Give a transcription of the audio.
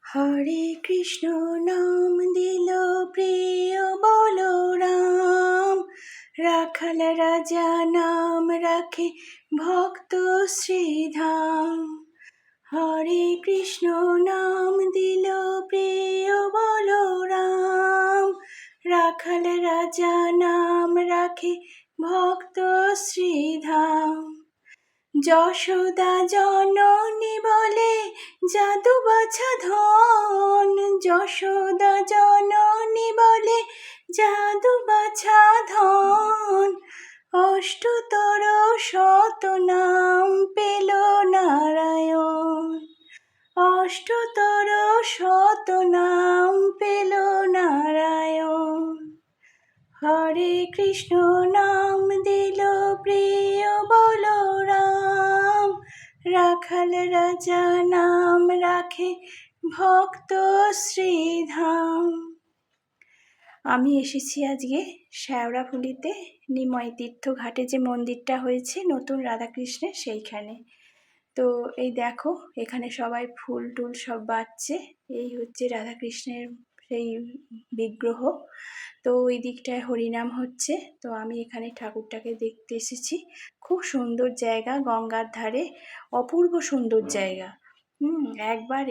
হরে কৃষ্ণ নাম দিল প্রিয় বলরাম, রাখাল রাজা নাম রাখে ভক্ত শ্রীধাম। হরে কৃষ্ণ নাম দিল প্রিয় বলরাম, রাখাল রাজা নাম রাখে ভক্ত শ্রীধাম। যশোদা জননী বলে জাদু বাছা ধন, যশোদা জননী বলে জাদু বাছা ধন। অষ্টতর শত নাম পেল নারায়ণ, অষ্টতর শত নাম পেল নারায়ণ। হরে কৃষ্ণ নাম দিল প্রিয় বলরাম, রাখাল রাজা নাম রাখে ভক্ত শ্রীধাম। আমি এসেছি আজকে শেওড়াফুলিতে নিমাই তীর্থ ঘাটে যে মন্দিরটা হয়েছে নতুন রাধাকৃষ্ণের, সেইখানে। তো এই দেখো এখানে সবাই ফুল টুল সব বাঁচছে, এই হচ্ছে রাধাকৃষ্ণের সেই বিগ্রহ। তো ওই দিকটায় হরিনাম হচ্ছে, তো আমি এখানে ঠাকুরটাকে দেখতে এসেছি। খুব সুন্দর জায়গা, গঙ্গার ধারে, অপূর্ব সুন্দর জায়গা। একবার